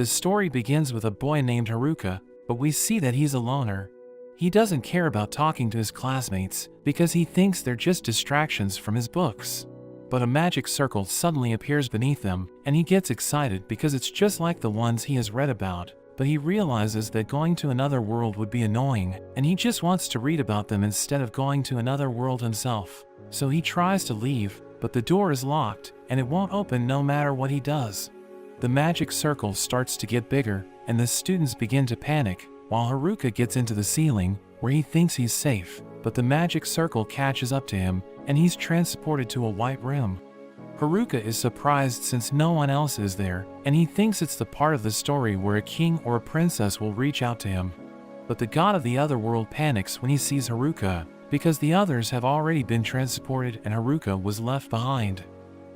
The story begins with a boy named Haruka, but we see that he's a loner. He doesn't care about talking to his classmates because he thinks they're just distractions from his books. But a magic circle suddenly appears beneath them, and he gets excited because it's just like the ones he has read about. But he realizes that going to another world would be annoying, and he just wants to read about them instead of going to another world himself. So he tries to leave, but the door is locked, and it won't open no matter what he does. The magic circle starts to get bigger, and the students begin to panic, while Haruka gets into the ceiling, where he thinks he's safe, but the magic circle catches up to him, and he's transported to a white room. Haruka is surprised since no one else is there, and he thinks it's the part of the story where a king or a princess will reach out to him. But the god of the other world panics when he sees Haruka, because the others have already been transported and Haruka was left behind.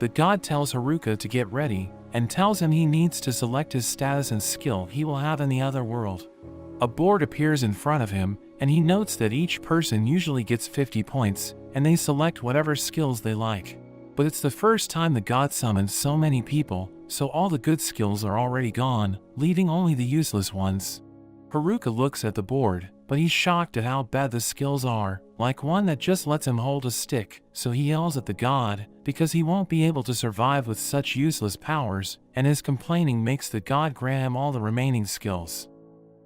The god tells Haruka to get ready, and tells him he needs to select his status and skill he will have in the other world. A board appears in front of him, and he notes that each person usually gets 50 points, and they select whatever skills they like. But it's the first time the god summoned so many people, so all the good skills are already gone, leaving only the useless ones. Haruka looks at the board, but he's shocked at how bad the skills are, like one that just lets him hold a stick, so he yells at the god, because he won't be able to survive with such useless powers, and his complaining makes the god grant him all the remaining skills.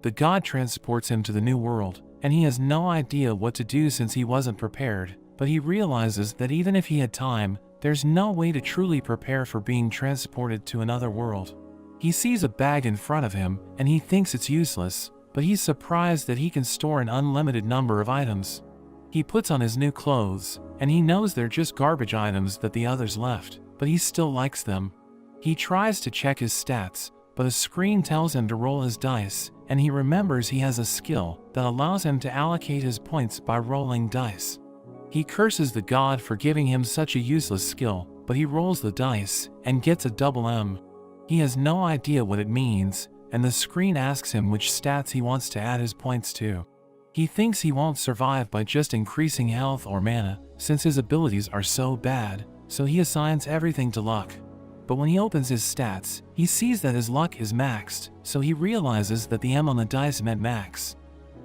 The god transports him to the new world, and he has no idea what to do since he wasn't prepared, but he realizes that even if he had time, there's no way to truly prepare for being transported to another world. He sees a bag in front of him, and he thinks it's useless, but he's surprised that he can store an unlimited number of items. He puts on his new clothes, and he knows they're just garbage items that the others left, but he still likes them. He tries to check his stats, but a screen tells him to roll his dice, and he remembers he has a skill that allows him to allocate his points by rolling dice. He curses the god for giving him such a useless skill, but he rolls the dice and gets a double M. He has no idea what it means, and the screen asks him which stats he wants to add his points to. He thinks he won't survive by just increasing health or mana, since his abilities are so bad, so he assigns everything to luck. But when he opens his stats, he sees that his luck is maxed, so he realizes that the M on the dice meant max.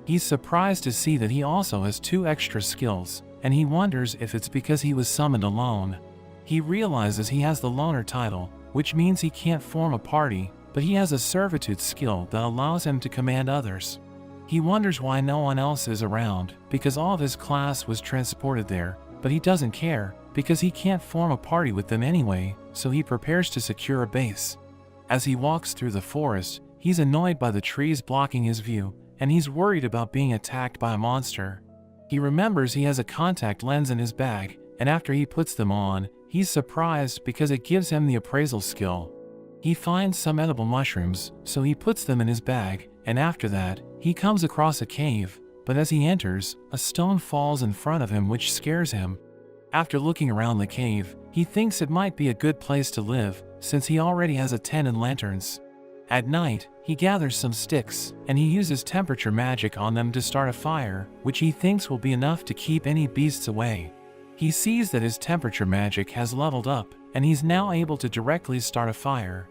He's surprised to see that he also has 2 extra skills, and he wonders if it's because he was summoned alone. He realizes he has the loner title, which means he can't form a party, but he has a servitude skill that allows him to command others. He wonders why no one else is around, because all of his class was transported there, but he doesn't care, because he can't form a party with them anyway, so he prepares to secure a base. As he walks through the forest, he's annoyed by the trees blocking his view, and he's worried about being attacked by a monster. He remembers he has a contact lens in his bag, and after he puts them on, he's surprised because it gives him the appraisal skill. He finds some edible mushrooms, so he puts them in his bag, and after that, he comes across a cave, but as he enters, a stone falls in front of him which scares him. After looking around the cave, he thinks it might be a good place to live, since he already has a tent and lanterns. At night, he gathers some sticks, and he uses temperature magic on them to start a fire, which he thinks will be enough to keep any beasts away. He sees that his temperature magic has leveled up, and he's now able to directly start a fire.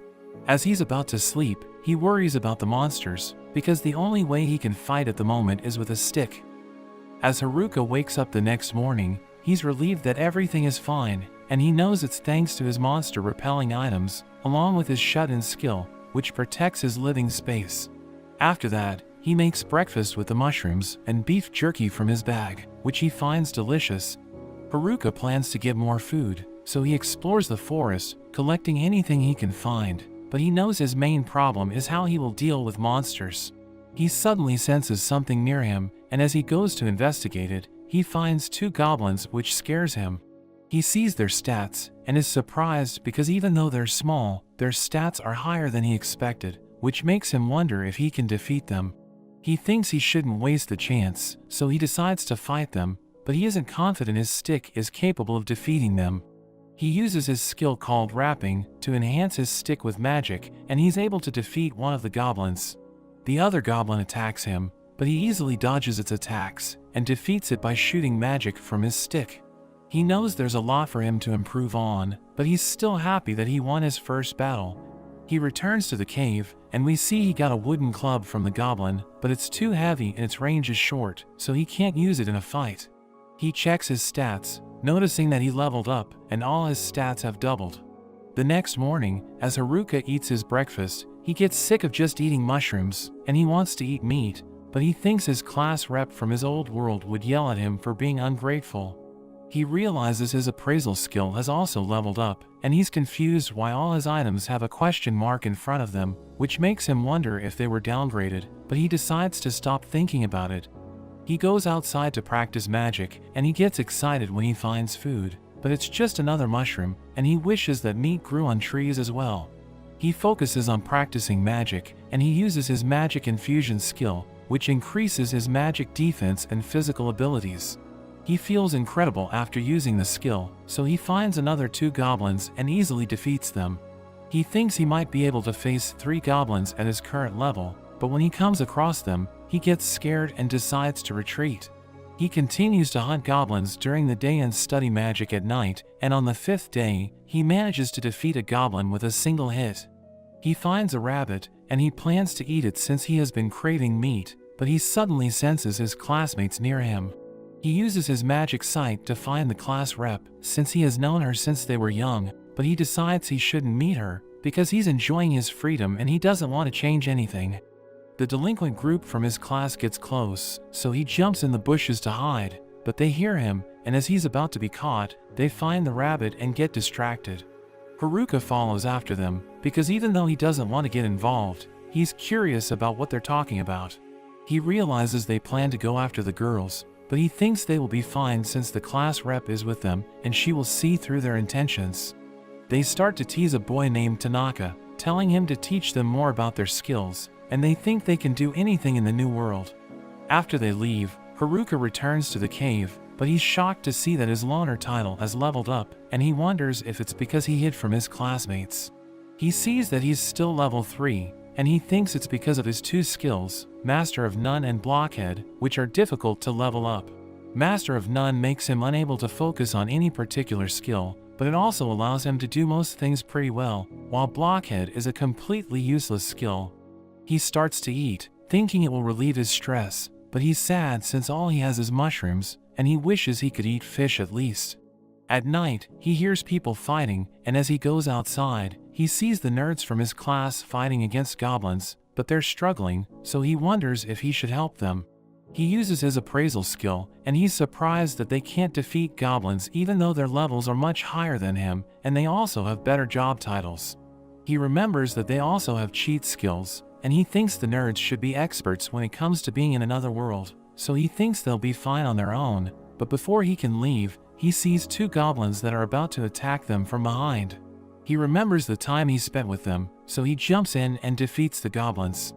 As he's about to sleep, he worries about the monsters, because the only way he can fight at the moment is with a stick. As Haruka wakes up the next morning, he's relieved that everything is fine, and he knows it's thanks to his monster-repelling items, along with his shut-in skill, which protects his living space. After that, he makes breakfast with the mushrooms and beef jerky from his bag, which he finds delicious. Haruka plans to get more food, so he explores the forest, collecting anything he can find, but he knows his main problem is how he will deal with monsters. He suddenly senses something near him, and as he goes to investigate it, he finds 2 goblins which scares him. He sees their stats, and is surprised because even though they're small, their stats are higher than he expected, which makes him wonder if he can defeat them. He thinks he shouldn't waste the chance, so he decides to fight them, but he isn't confident his stick is capable of defeating them. He uses his skill called Wrapping to enhance his stick with magic, and he's able to defeat one of the goblins. The other goblin attacks him, but he easily dodges its attacks, and defeats it by shooting magic from his stick. He knows there's a lot for him to improve on, but he's still happy that he won his first battle. He returns to the cave, and we see he got a wooden club from the goblin, but it's too heavy and its range is short, so he can't use it in a fight. He checks his stats, noticing that he leveled up, and all his stats have doubled. The next morning, as Haruka eats his breakfast, he gets sick of just eating mushrooms, and he wants to eat meat, but he thinks his class rep from his old world would yell at him for being ungrateful. He realizes his appraisal skill has also leveled up, and he's confused why all his items have a question mark in front of them, which makes him wonder if they were downgraded, but he decides to stop thinking about it. He goes outside to practice magic, and he gets excited when he finds food, but it's just another mushroom, and he wishes that meat grew on trees as well. He focuses on practicing magic, and he uses his magic infusion skill, which increases his magic defense and physical abilities. He feels incredible after using the skill, so he finds another 2 goblins and easily defeats them. He thinks he might be able to face 3 goblins at his current level, but when he comes across them, he gets scared and decides to retreat. He continues to hunt goblins during the day and study magic at night, and on the 5th day, he manages to defeat a goblin with a single hit. He finds a rabbit, and he plans to eat it since he has been craving meat, but he suddenly senses his classmates near him. He uses his magic sight to find the class rep, since he has known her since they were young, but he decides he shouldn't meet her, because he's enjoying his freedom and he doesn't want to change anything. The delinquent group from his class gets close, so he jumps in the bushes to hide, but they hear him, and as he's about to be caught, they find the rabbit and get distracted. Haruka follows after them, because even though he doesn't want to get involved, he's curious about what they're talking about. He realizes they plan to go after the girls, but he thinks they will be fine since the class rep is with them and she will see through their intentions. They start to tease a boy named Tanaka, telling him to teach them more about their skills, and they think they can do anything in the new world. After they leave, Haruka returns to the cave, but he's shocked to see that his loner title has leveled up, and he wonders if it's because he hid from his classmates. He sees that he's still level 3, and he thinks it's because of his 2 skills, Master of None and Blockhead, which are difficult to level up. Master of None makes him unable to focus on any particular skill, but it also allows him to do most things pretty well, while Blockhead is a completely useless skill. He starts to eat, thinking it will relieve his stress, but he's sad since all he has is mushrooms, and he wishes he could eat fish at least. At night, he hears people fighting, and as he goes outside, he sees the nerds from his class fighting against goblins, but they're struggling, so he wonders if he should help them. He uses his appraisal skill, and he's surprised that they can't defeat goblins even though their levels are much higher than him, and they also have better job titles. He remembers that they also have cheat skills, and he thinks the nerds should be experts when it comes to being in another world, so he thinks they'll be fine on their own, but before he can leave, he sees 2 goblins that are about to attack them from behind. He remembers the time he spent with them, so he jumps in and defeats the goblins.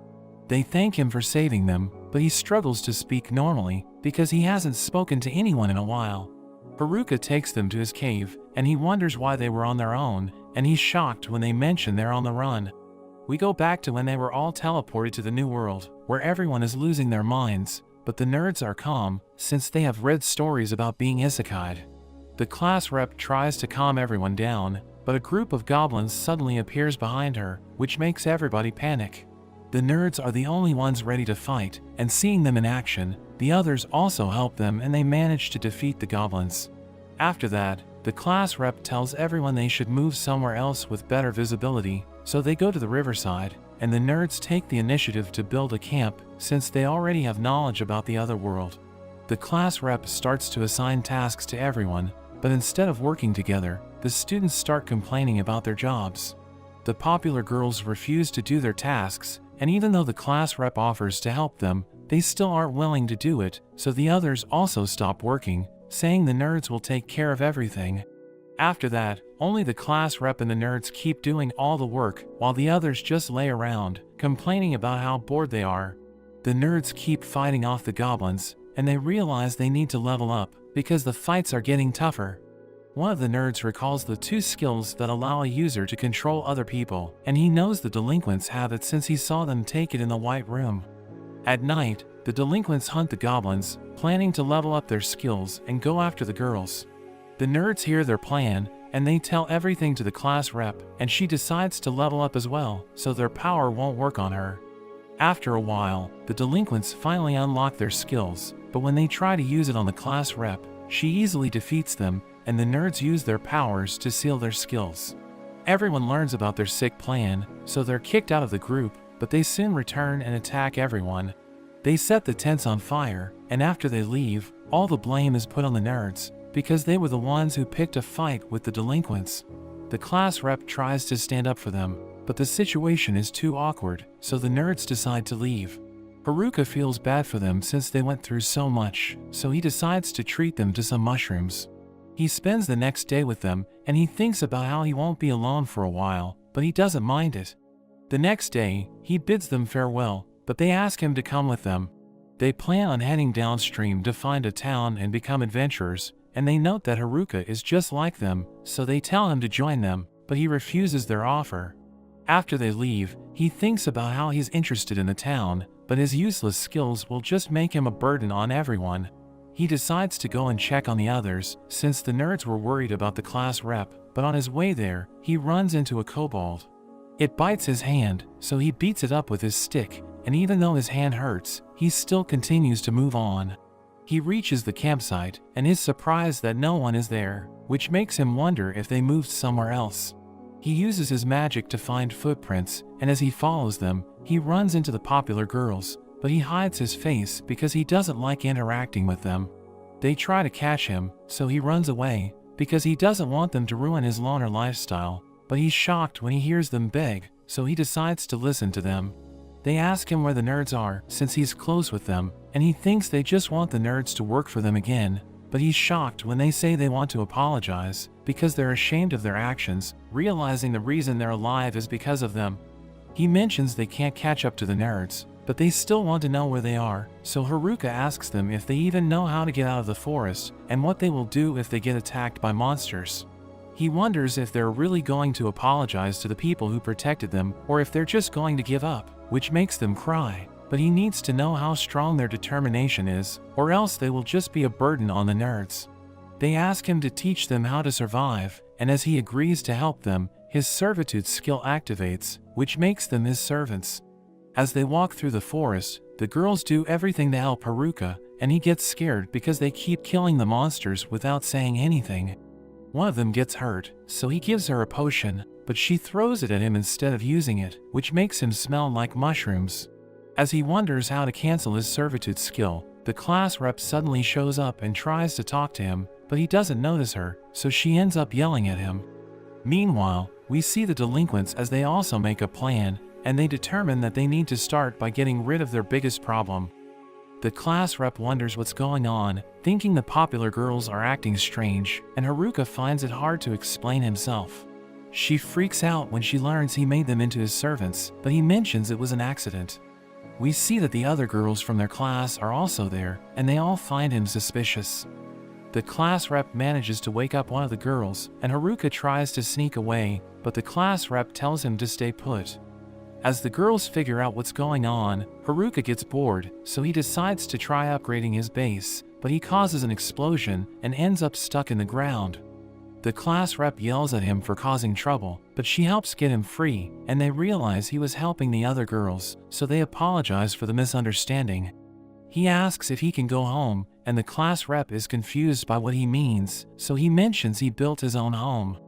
They thank him for saving them, but he struggles to speak normally because he hasn't spoken to anyone in a while. Haruka takes them to his cave, and he wonders why they were on their own, and he's shocked when they mention they're on the run. We go back to when they were all teleported to the new world, where everyone is losing their minds, but the nerds are calm, since they have read stories about being isekai'd. The class rep tries to calm everyone down, but a group of goblins suddenly appears behind her, which makes everybody panic. The nerds are the only ones ready to fight, and seeing them in action, the others also help them and they manage to defeat the goblins. After that, the class rep tells everyone they should move somewhere else with better visibility, so they go to the riverside, and the nerds take the initiative to build a camp since they already have knowledge about the other world. The class rep starts to assign tasks to everyone, but instead of working together, the students start complaining about their jobs. The popular girls refuse to do their tasks, and even though the class rep offers to help them, they still aren't willing to do it, so the others also stop working, saying the nerds will take care of everything. After that, only the class rep and the nerds keep doing all the work, while the others just lay around, complaining about how bored they are. The nerds keep fighting off the goblins, and they realize they need to level up, because the fights are getting tougher. One of the nerds recalls the 2 skills that allow a user to control other people, and he knows the delinquents have it since he saw them take it in the White Room. At night, the delinquents hunt the goblins, planning to level up their skills and go after the girls. The nerds hear their plan, and they tell everything to the class rep, and she decides to level up as well, so their power won't work on her. After a while, the delinquents finally unlock their skills, but when they try to use it on the class rep, she easily defeats them, and the nerds use their powers to seal their skills. Everyone learns about their sick plan, so they're kicked out of the group, but they soon return and attack everyone. They set the tents on fire, and after they leave, all the blame is put on the nerds, because they were the ones who picked a fight with the delinquents. The class rep tries to stand up for them, but the situation is too awkward, so the nerds decide to leave. Haruka feels bad for them since they went through so much, so he decides to treat them to some mushrooms. He spends the next day with them, and he thinks about how he won't be alone for a while, but he doesn't mind it. The next day, he bids them farewell, but they ask him to come with them. They plan on heading downstream to find a town and become adventurers, and they note that Haruka is just like them, so they tell him to join them, but he refuses their offer. After they leave, he thinks about how he's interested in the town, but his useless skills will just make him a burden on everyone. He decides to go and check on the others, since the nerds were worried about the class rep, but on his way there, he runs into a kobold. It bites his hand, so he beats it up with his stick, and even though his hand hurts, he still continues to move on. He reaches the campsite, and is surprised that no one is there, which makes him wonder if they moved somewhere else. He uses his magic to find footprints, and as he follows them, he runs into the popular girls, but he hides his face because he doesn't like interacting with them. They try to catch him, so he runs away, because he doesn't want them to ruin his loner lifestyle, but he's shocked when he hears them beg, so he decides to listen to them. They ask him where the nerds are, since he's close with them, and he thinks they just want the nerds to work for them again, but he's shocked when they say they want to apologize, because they're ashamed of their actions, realizing the reason they're alive is because of them. He mentions they can't catch up to the nerds, but they still want to know where they are, so Haruka asks them if they even know how to get out of the forest, and what they will do if they get attacked by monsters. He wonders if they're really going to apologize to the people who protected them, or if they're just going to give up, which makes them cry, but he needs to know how strong their determination is, or else they will just be a burden on the nerds. They ask him to teach them how to survive, and as he agrees to help them, his servitude skill activates, which makes them his servants. As they walk through the forest, the girls do everything to help Haruka, and he gets scared because they keep killing the monsters without saying anything. One of them gets hurt, so he gives her a potion, but she throws it at him instead of using it, which makes him smell like mushrooms. As he wonders how to cancel his servitude skill, the class rep suddenly shows up and tries to talk to him, but he doesn't notice her, so she ends up yelling at him. Meanwhile, we see the delinquents as they also make a plan, and they determine that they need to start by getting rid of their biggest problem. The class rep wonders what's going on, thinking the popular girls are acting strange, and Haruka finds it hard to explain himself. She freaks out when she learns he made them into his servants, but he mentions it was an accident. We see that the other girls from their class are also there, and they all find him suspicious. The class rep manages to wake up one of the girls, and Haruka tries to sneak away, but the class rep tells him to stay put. As the girls figure out what's going on, Haruka gets bored, so he decides to try upgrading his base, but he causes an explosion and ends up stuck in the ground. The class rep yells at him for causing trouble, but she helps get him free, and they realize he was helping the other girls, so they apologize for the misunderstanding. He asks if he can go home, and the class rep is confused by what he means, so he mentions he built his own home.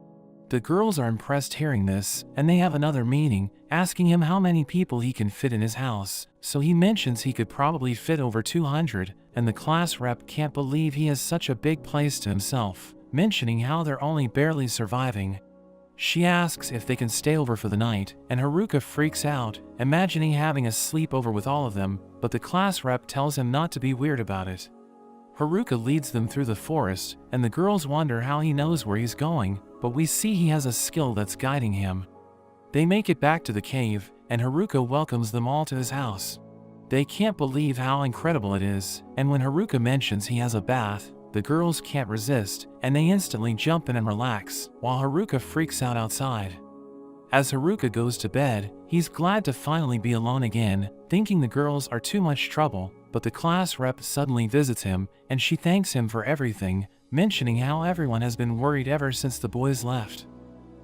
The girls are impressed hearing this, and they have another meeting, asking him how many people he can fit in his house, so he mentions he could probably fit over 200, and the class rep can't believe he has such a big place to himself, mentioning how they're only barely surviving. She asks if they can stay over for the night, and Haruka freaks out, imagining having a sleepover with all of them, but the class rep tells him not to be weird about it. Haruka leads them through the forest, and the girls wonder how he knows where he's going, but we see he has a skill that's guiding him. They make it back to the cave, and Haruka welcomes them all to his house. They can't believe how incredible it is, and when Haruka mentions he has a bath, the girls can't resist, and they instantly jump in and relax, while Haruka freaks out outside. As Haruka goes to bed, he's glad to finally be alone again, thinking the girls are too much trouble, but the class rep suddenly visits him, and she thanks him for everything, mentioning how everyone has been worried ever since the boys left.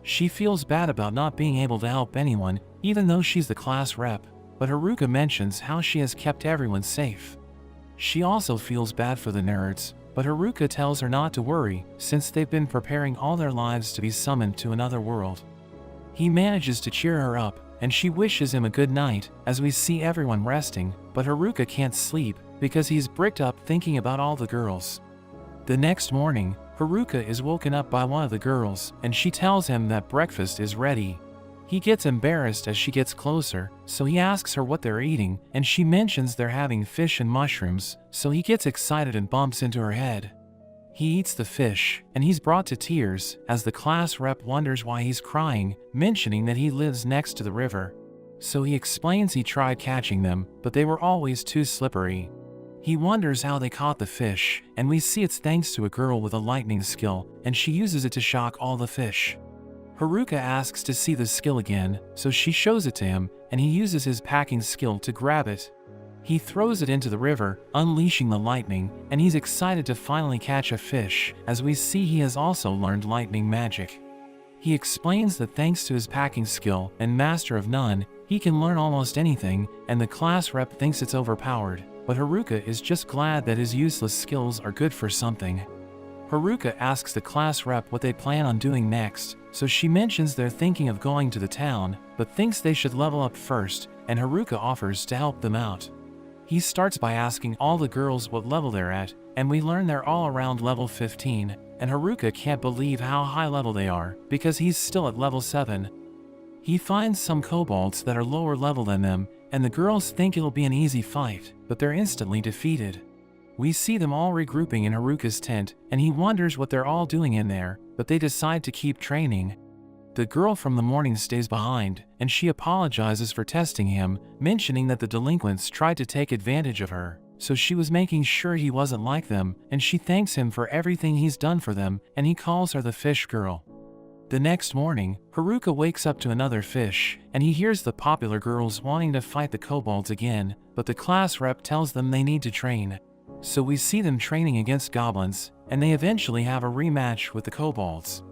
She feels bad about not being able to help anyone, even though she's the class rep, but Haruka mentions how she has kept everyone safe. She also feels bad for the nerds, but Haruka tells her not to worry since they've been preparing all their lives to be summoned to another world. He manages to cheer her up, and she wishes him a good night as we see everyone resting, but Haruka can't sleep because he's bricked up thinking about all the girls. The next morning, Haruka is woken up by one of the girls, and she tells him that breakfast is ready. He gets embarrassed as she gets closer, so he asks her what they're eating, and she mentions they're having fish and mushrooms, so he gets excited and bumps into her head. He eats the fish, and he's brought to tears as the class rep wonders why he's crying, mentioning that he lives next to the river. So he explains he tried catching them, but they were always too slippery. He wonders how they caught the fish, and we see it's thanks to a girl with a lightning skill, and she uses it to shock all the fish. Haruka asks to see the skill again, so she shows it to him, and he uses his packing skill to grab it. He throws it into the river, unleashing the lightning, and he's excited to finally catch a fish, as we see he has also learned lightning magic. He explains that thanks to his packing skill and Master of None, he can learn almost anything, and the class rep thinks it's overpowered, but Haruka is just glad that his useless skills are good for something. Haruka asks the class rep what they plan on doing next, so she mentions they're thinking of going to the town, but thinks they should level up first, and Haruka offers to help them out. He starts by asking all the girls what level they're at, and we learn they're all around level 15, and Haruka can't believe how high level they are, because he's still at level 7. He finds some kobolds that are lower level than them, and the girls think it'll be an easy fight, but they're instantly defeated. We see them all regrouping in Haruka's tent, and he wonders what they're all doing in there, but they decide to keep training. The girl from the morning stays behind, and she apologizes for testing him, mentioning that the delinquents tried to take advantage of her, so she was making sure he wasn't like them, and she thanks him for everything he's done for them, and he calls her the fish girl. The next morning, Haruka wakes up to another fish, and he hears the popular girls wanting to fight the kobolds again, but the class rep tells them they need to train. So we see them training against goblins, and they eventually have a rematch with the kobolds.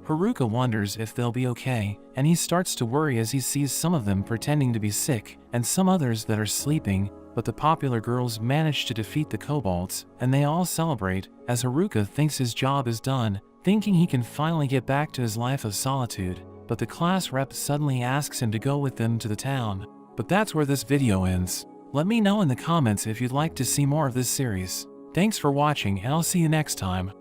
Haruka wonders if they'll be okay, and he starts to worry as he sees some of them pretending to be sick, and some others that are sleeping, but the popular girls manage to defeat the kobolds, and they all celebrate, as Haruka thinks his job is done, thinking he can finally get back to his life of solitude, but the class rep suddenly asks him to go with them to the town. But that's where this video ends. Let me know in the comments if you'd like to see more of this series. Thanks for watching, and I'll see you next time.